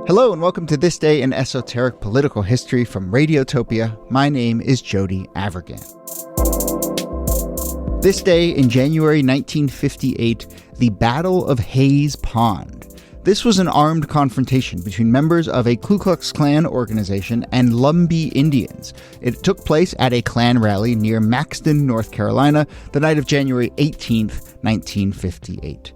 Hello and welcome to This Day in Esoteric Political History from Radiotopia. My name is Jody Avergan. This day in January 1958, the Battle of Hayes Pond. This was an armed confrontation between members of a Ku Klux Klan organization and Lumbee Indians. It took place at a Klan rally near Maxton, North Carolina, the night of January 18th, 1958.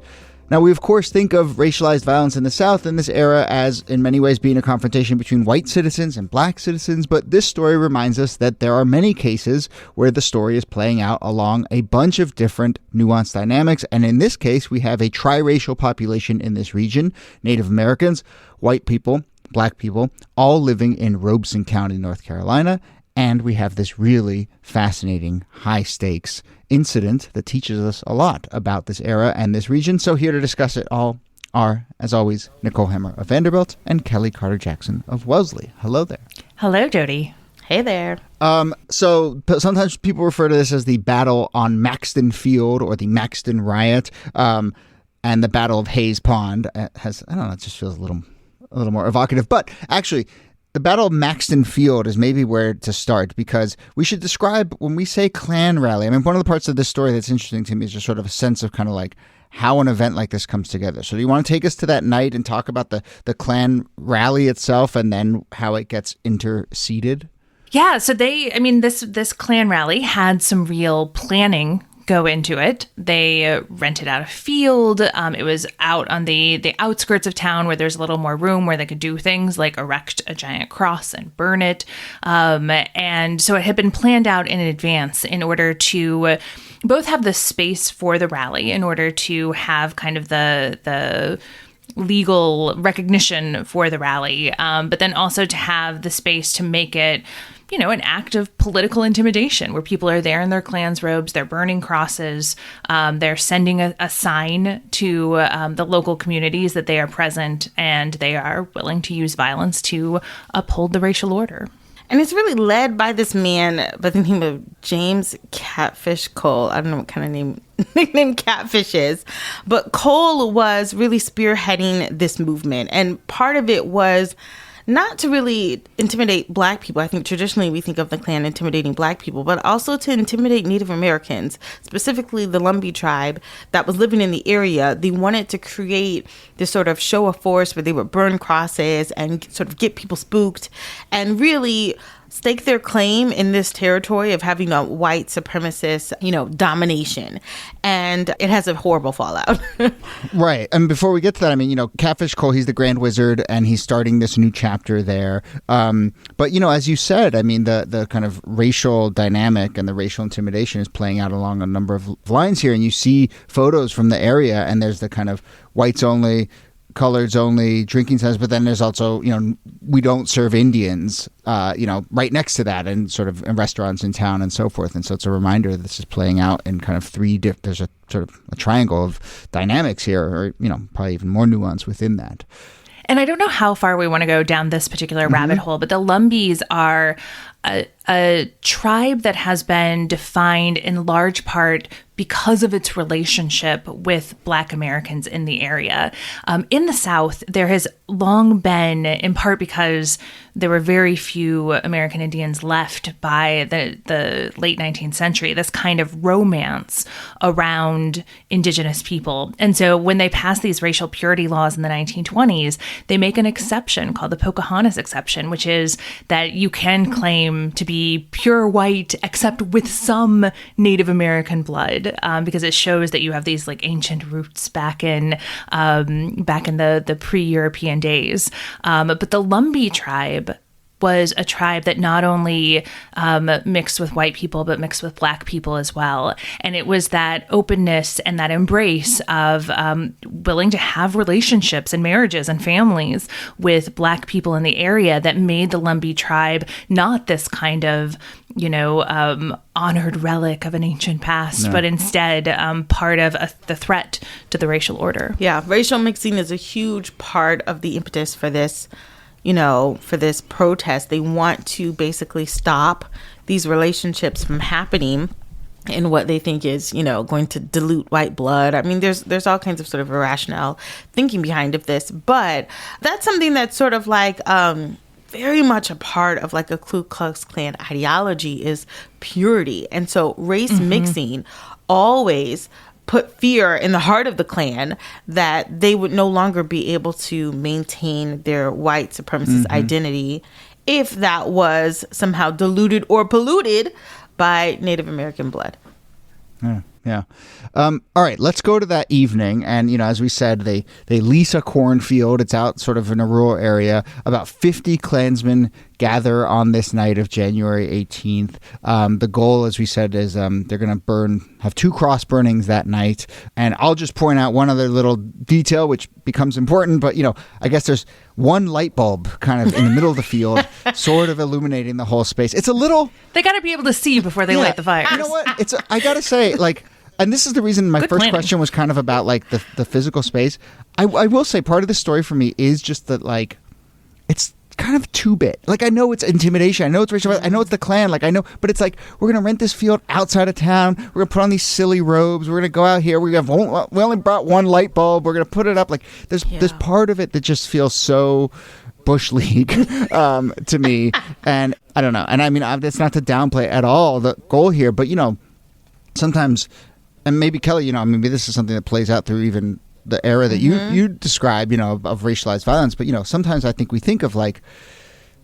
Now, we of course think of racialized violence in the South in this era as in many ways being a confrontation between white citizens and black citizens, but this story reminds us that there are many cases where the story is playing out along a bunch of different nuanced dynamics, and in this case, we have a triracial population in this region, Native Americans, white people, black people, all living in Robeson County, North Carolina, and we have this really fascinating high-stakes incident that teaches us a lot about this era and this region. So here to discuss it all are, as always, Nicole Hammer of Vanderbilt and Kellie Carter-Jackson of Wellesley. Hello there. Hello, Jody. Hey there. So sometimes people refer to this as the Battle on Maxton Field or the Maxton Riot, and the Battle of Hayes Pond has, I don't know, it just feels a little more evocative. But actually, the Battle of Maxton Field is maybe where to start, because we should describe, when we say Klan rally, I mean, one of the parts of this story that's interesting to me is just sort of a sense of kind of like how an event like this comes together. So do you want to take us to that night and talk about the Klan rally itself and then how it gets interceded? Yeah, so this Klan rally had some real planning go into it. They rented out a field. It was out on the outskirts of town where there's a little more room where they could do things like erect a giant cross and burn it. And so it had been planned out in advance in order to both have the space for the rally, in order to have kind of the legal recognition for the rally, but then also to have the space to make it, you know, an act of political intimidation where people are there in their Klan's robes, they're burning crosses, they're sending a sign to the local communities that they are present and they are willing to use violence to uphold the racial order. And it's really led by this man by the name of James Catfish Cole. I don't know what kind of nickname Catfish is, but Cole was really spearheading this movement. And part of it was not to really intimidate black people. I think traditionally we think of the Klan intimidating black people, but also to intimidate Native Americans, specifically the Lumbee tribe that was living in the area. They wanted to create this sort of show of force where they would burn crosses and sort of get people spooked and really stake their claim in this territory of having a white supremacist, domination. And it has a horrible fallout. Right. And before we get to that, I mean, Catfish Cole, he's the Grand Wizard and he's starting this new chapter there. But, as you said, I mean, the kind of racial dynamic and the racial intimidation is playing out along a number of lines here. And you see photos from the area and there's the kind of whites only, coloreds only drinking signs, but then there's also, we don't serve Indians, right next to that, and sort of in restaurants in town and so forth. And so it's a reminder that this is playing out in kind of there's a sort of a triangle of dynamics here, or, probably even more nuance within that. And I don't know how far we want to go down this particular rabbit hole, but the Lumbees are a tribe that has been defined in large part because of its relationship with Black Americans in the area. In the South, there has long been, in part because there were very few American Indians left by the late 19th century, this kind of romance around Indigenous people. And so when they pass these racial purity laws in the 1920s, they make an exception called the Pocahontas exception, which is that you can claim to be pure white, except with some Native American blood. Because it shows that you have these like ancient roots back in the pre-European days. But the Lumbee tribe was a tribe that not only mixed with white people, but mixed with Black people as well. And it was that openness and that embrace of willing to have relationships and marriages and families with Black people in the area that made the Lumbee tribe not this kind of, honored relic of an ancient past, but instead part of the threat to the racial order. Yeah, racial mixing is a huge part of the impetus for this for this protest. They want to basically stop these relationships from happening in what they think is, going to dilute white blood. I mean, there's all kinds of sort of irrational thinking behind of this, but that's something that's sort of like very much a part of like a Ku Klux Klan ideology is purity. And so race mixing always put fear in the heart of the Klan that they would no longer be able to maintain their white supremacist identity if that was somehow diluted or polluted by Native American blood. Yeah. All right, let's go to that evening. And, as we said, they lease a cornfield. It's out sort of in a rural area. About 50 Klansmen gather on this night of January 18th. The goal, as we said, is they're going to have 2 cross burnings that night. And I'll just point out one other little detail, which becomes important. But, I guess there's one light bulb kind of in the middle of the field, sort of illuminating the whole space. It's a little... They got to be able to see before they light the fires. You know what? I got to say, and this is the reason my first question was kind of about like the physical space. I will say part of the story for me is just that it's kind of 2-bit. I know it's intimidation. I know it's racial. I know it's the Klan. I know, but it's we're going to rent this field outside of town. We're going to put on these silly robes. We're going to go out here. We only brought one light bulb. We're going to put it up. There's part of it that just feels so Bush League to me. And I don't know. And I mean, it's not to downplay at all the goal here, but sometimes, and maybe Kellie, maybe this is something that plays out through even the era that you describe, of racialized violence. But, sometimes I think we think of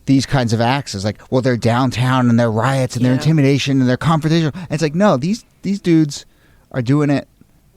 these kinds of acts as well, they're downtown and they're riots and they're intimidation and they're confrontational. And it's no, these dudes are doing it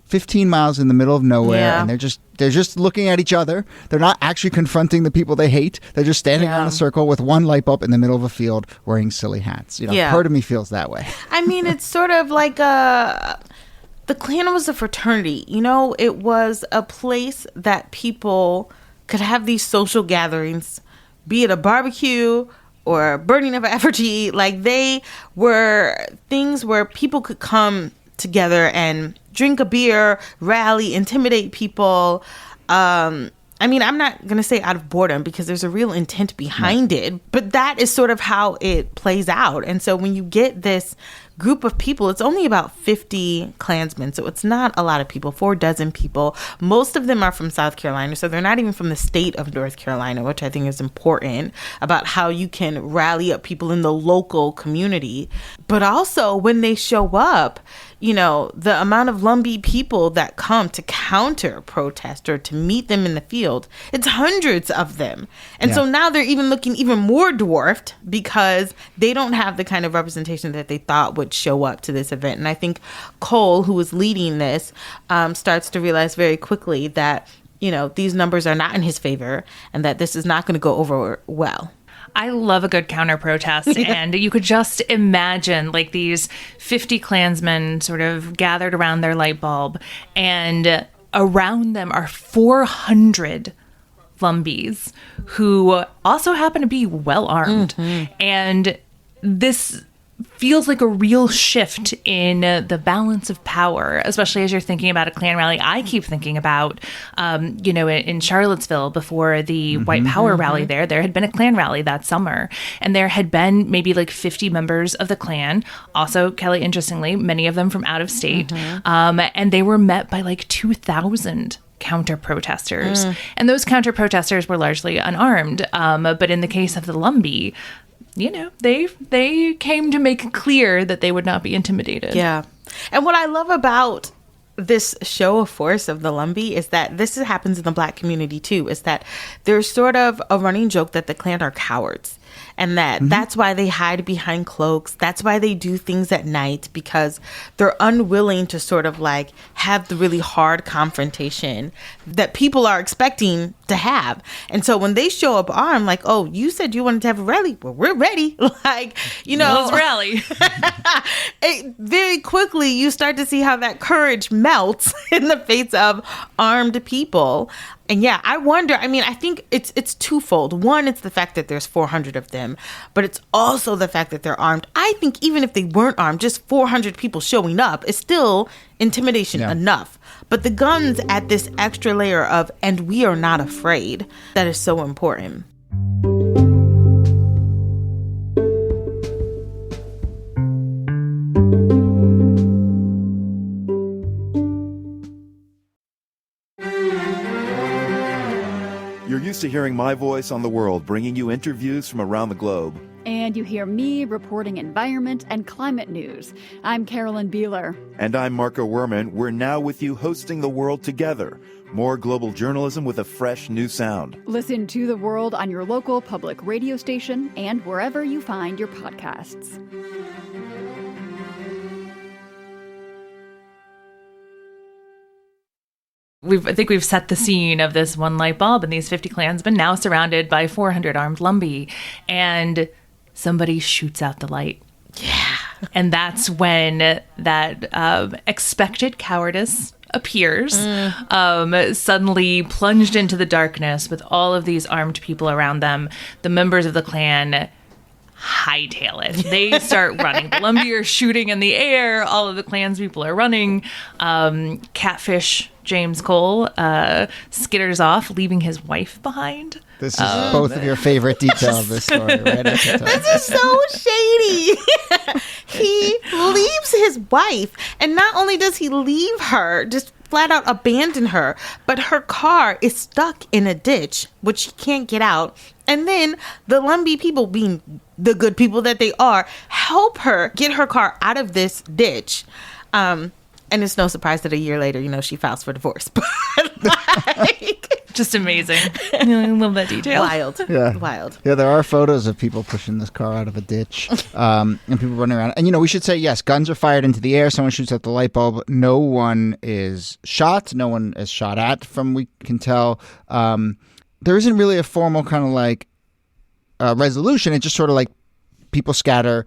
15 miles in the middle of nowhere, and they're just looking at each other. They're not actually confronting the people they hate. They're just standing around a circle with one light bulb in the middle of a field wearing silly hats. Part of me feels that way. I mean, it's sort of like the Klan was a fraternity. It was a place that people could have these social gatherings, be it a barbecue or a burning of effigy. They were things where people could come together and drink a beer, rally, intimidate people. I mean, I'm not going to say out of boredom because there's a real intent behind it, but that is sort of how it plays out. And so when you get this group of people, it's only about 50 Klansmen, so it's not a lot of people, 4 people. Most of them are from South Carolina, so they're not even from the state of North Carolina, which I think is important about how you can rally up people in the local community. But also when they show up, the amount of Lumbee people that come to counter protest or to meet them in the field, it's hundreds of them. And so now they're even looking even more dwarfed because they don't have the kind of representation that they thought would show up to this event. And I think Cole, who was leading this, starts to realize very quickly that, these numbers are not in his favor and that this is not going to go over well. I love a good counter protest. And you could just imagine these 50 Klansmen sort of gathered around their light bulb, and around them are 400 Lumbees who also happen to be well armed. And this feels like a real shift in the balance of power, especially as you're thinking about a Klan rally. I keep thinking about, in Charlottesville before the White Power rally there had been a Klan rally that summer. And there had been maybe 50 members of the Klan. Also, Kellie, interestingly, many of them from out of state. And they were met by 2,000 counter protesters. And those counter protesters were largely unarmed. But in the case of the Lumbee, they came to make clear that they would not be intimidated. Yeah. And what I love about this show of force of the Lumbee is that this happens in the Black community too, is that there's sort of a running joke that the Klan are cowards. And that's why they hide behind cloaks. That's why they do things at night, because they're unwilling to sort of have the really hard confrontation that people are expecting to have. And so when they show up armed, oh, you said you wanted to have a rally. Well, we're ready. Let's rally. Very quickly, you start to see how that courage melts in the face of armed people. And I wonder, I think it's twofold. One, it's the fact that there's 400 of them, but it's also the fact that they're armed. I think even if they weren't armed, just 400 people showing up is still intimidation enough. But the guns add this extra layer of, and we are not afraid, that is so important. You're used to hearing my voice on the world, bringing you interviews from around the globe. And you hear me reporting environment and climate news. I'm Carolyn Beeler. And I'm Marco Werman. We're now with you hosting the world together. More global journalism with a fresh new sound. Listen to The World on your local public radio station and wherever you find your podcasts. I think we've set the scene of this one light bulb and these 50 Klansmen now surrounded by 400 armed Lumbee, and somebody shoots out the light. Yeah. And that's when that expected cowardice appears, suddenly plunged into the darkness with all of these armed people around them. The members of the Klan hightail it. They start running. The Lumbee are shooting in the air. All of the Klans people are running. Catfish James Cole skitters off, leaving his wife behind. This is both of your favorite details of this story, right? This is so shady. He leaves his wife, and not only does he leave her, just flat out abandon her, but her car is stuck in a ditch, which she can't get out. And then the Lumbee people, being the good people that they are, help her get her car out of this ditch. And it's no surprise that a year later, she files for divorce. Just amazing. I love that detail. Wild. Yeah. Wild. Yeah, there are photos of people pushing this car out of a ditch and people running around. And, we should say, yes, guns are fired into the air. Someone shoots at the light bulb. No one is shot. No one is shot at, from we can tell. There isn't really a formal kind of resolution. It's just sort of like people scatter.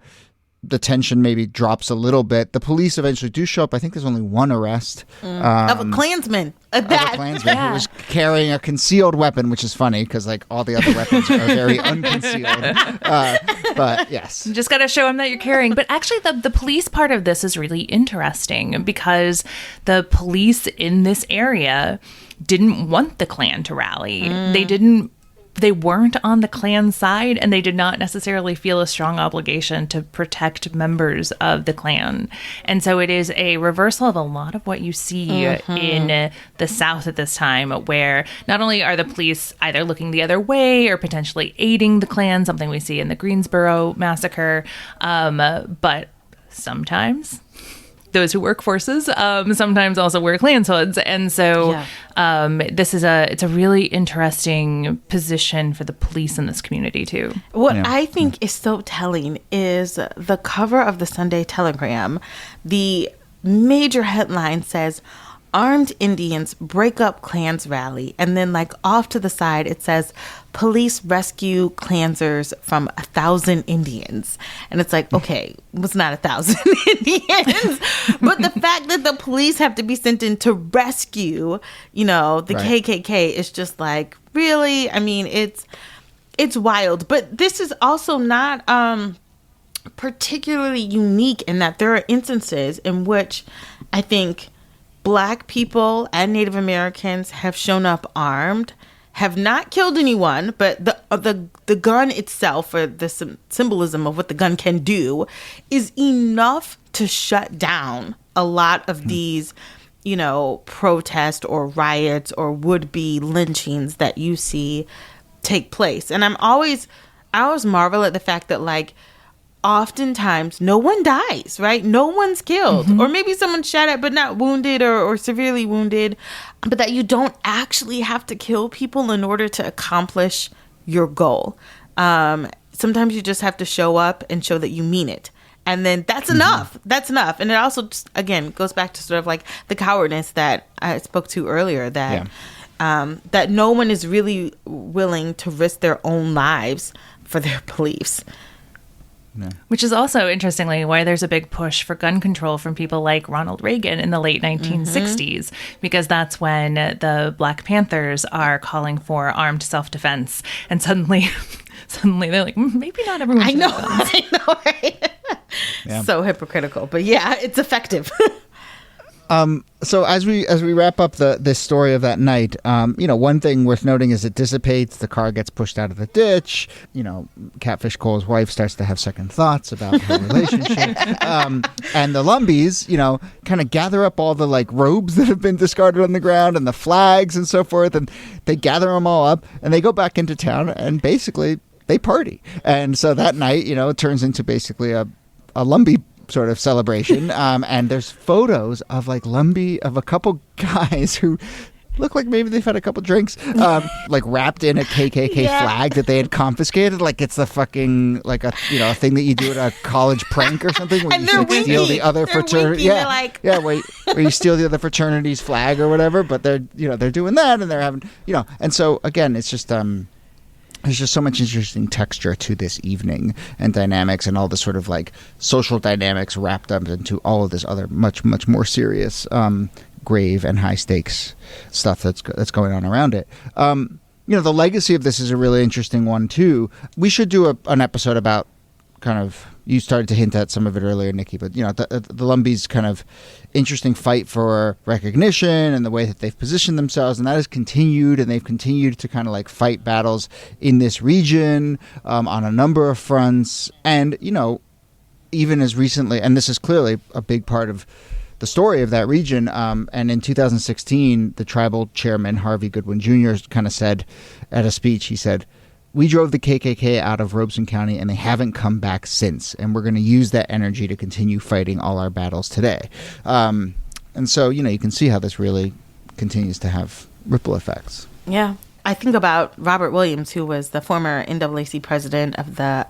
The tension maybe drops a little bit. The police eventually do show up. I think there's only one arrest. Of a Klansman. Of a Klansman who was carrying a concealed weapon, which is funny because all the other weapons are very unconcealed. But yes. You just got to show them that you're carrying. But actually, the police part of this is really interesting because the police in this area didn't want the Klan to rally. They weren't on the Klan side, and they did not necessarily feel a strong obligation to protect members of the Klan. And so it is a reversal of a lot of what you see in the South at this time, where not only are the police either looking the other way or potentially aiding the Klan, something we see in the Greensboro massacre, but sometimes those who work forces sometimes also wear Klan's hoods. And so it's a really interesting position for the police in this community too. What I think is so telling is the cover of the Sunday Telegram. The major headline says, "Armed Indians break up Klan's rally." And then off to the side, it says, "Police rescue Klansers from 1,000 Indians." And it's okay, it was not 1,000 Indians. But the fact that the police have to be sent in to rescue, the KKK is just really? I mean, it's wild. But this is also not particularly unique in that there are instances in which I think Black people and Native Americans have shown up armed, have not killed anyone, but the gun itself, or the symbolism of what the gun can do, is enough to shut down a lot of these, protest or riots or would-be lynchings that you see take place. And I always marvel at the fact that oftentimes no one dies, right? No one's killed. Or maybe someone's shot at but not wounded or severely wounded, but that you don't actually have to kill people in order to accomplish your goal. Sometimes you just have to show up and show that you mean it. And then that's enough. That's enough. And it also just, again, goes back to sort of the cowardice that I spoke to earlier, that that no one is really willing to risk their own lives for their beliefs. Yeah. Which is also, interestingly, why there's a big push for gun control from people like Ronald Reagan in the late 1960s, because that's when the Black Panthers are calling for armed self-defense. And suddenly they're like, maybe not everyone should have guns. I know, right? So hypocritical. But yeah, it's effective. So as we wrap up this story of that night, one thing worth noting is it dissipates. The car gets pushed out of the ditch. Catfish Cole's wife starts to have second thoughts about her relationship. And the Lumbees, kind of gather up all the like robes that have been discarded on the ground and the flags and so forth, and they gather them all up and they go back into town and basically they party. And so that night, it turns into basically a Lumbee sort of celebration, and there's photos of like Lumbee, of a couple guys who look like maybe they've had a couple drinks, like wrapped in a KKK flag that they had confiscated, like it's the fucking like a thing that you do at a college prank or something, where and you like, steal the other fraternity, where you steal the other fraternity's flag or whatever. But they're doing that, and they're having and so again, it's just there's just so much interesting texture to this evening and dynamics and all the sort of like social dynamics wrapped up into all of this other much, much more serious, grave and high stakes stuff that's going on around it. The legacy of this is a really interesting one too. We should do an episode about kind of, you started to hint at some of it earlier, Niki, but the Lumbees' kind of interesting fight for recognition and the way that they've positioned themselves, and that has continued, and they've continued to kind of like fight battles in this region on a number of fronts. And even as recently, and this is clearly a big part of the story of that region, and in 2016 the tribal chairman Harvey Goodwin Jr. kind of said at a speech, he said, "We drove the KKK out of Robeson County and they haven't come back since. And we're going to use that energy to continue fighting all our battles today." And so, you can see how this really continues to have ripple effects. Yeah. I think about Robert Williams, who was the former NAAC president of the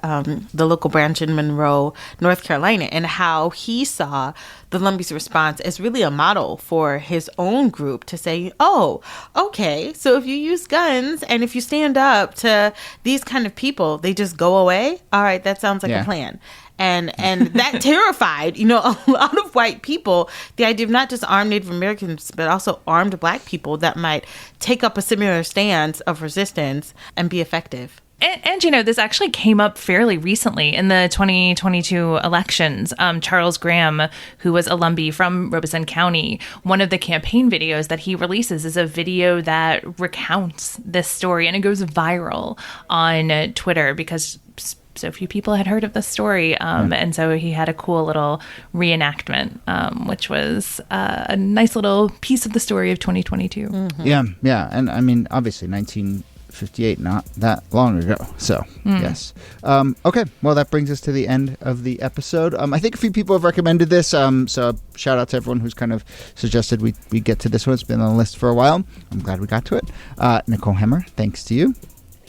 local branch in Monroe, North Carolina, and how he saw the Lumbees' response as really a model for his own group to say, oh, okay, so if you use guns and if you stand up to these kind of people, they just go away? All right, that sounds like a plan. And that terrified, a lot of white people, the idea of not just armed Native Americans, but also armed Black people that might take up a similar stance of resistance and be effective. And this actually came up fairly recently in the 2022 elections. Charles Graham, who was a Lumbee from Robeson County, one of the campaign videos that he releases is a video that recounts this story, and it goes viral on Twitter because so few people had heard of this story. And so he had a cool little reenactment, which was a nice little piece of the story of 2022. Mm-hmm. Yeah. And I mean, obviously 1958, not that long ago. So, yes. Okay. Well, that brings us to the end of the episode. I think a few people have recommended this. So shout out to everyone who's kind of suggested we get to this one. It's been on the list for a while. I'm glad we got to it. Nicole Hemmer, thanks to you.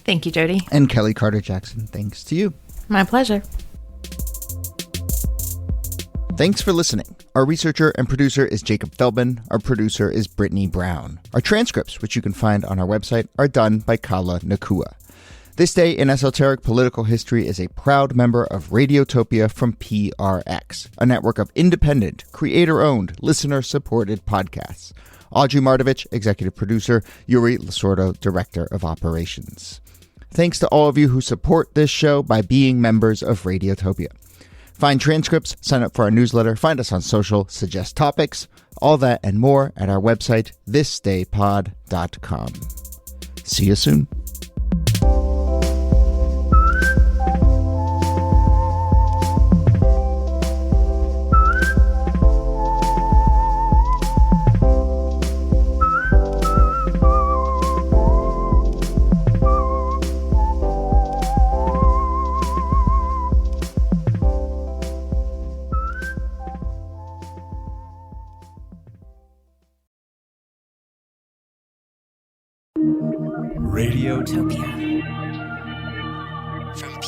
Thank you, Jody. And Kellie Carter-Jackson, thanks to you. My pleasure. Thanks for listening. Our researcher and producer is Jacob Feldman. Our producer is Brittany Brown. Our transcripts, which you can find on our website, are done by Kala Nakua. This Day in Esoteric Political History is a proud member of Radiotopia from PRX, a network of independent, creator-owned, listener-supported podcasts. Audrey Mardovich, executive producer. Yuri Lasordo, director of operations. Thanks to all of you who support this show by being members of Radiotopia. Find transcripts, sign up for our newsletter, find us on social, suggest topics, all that and more at our website, thisdaypod.com. See you soon. Radiotopia. From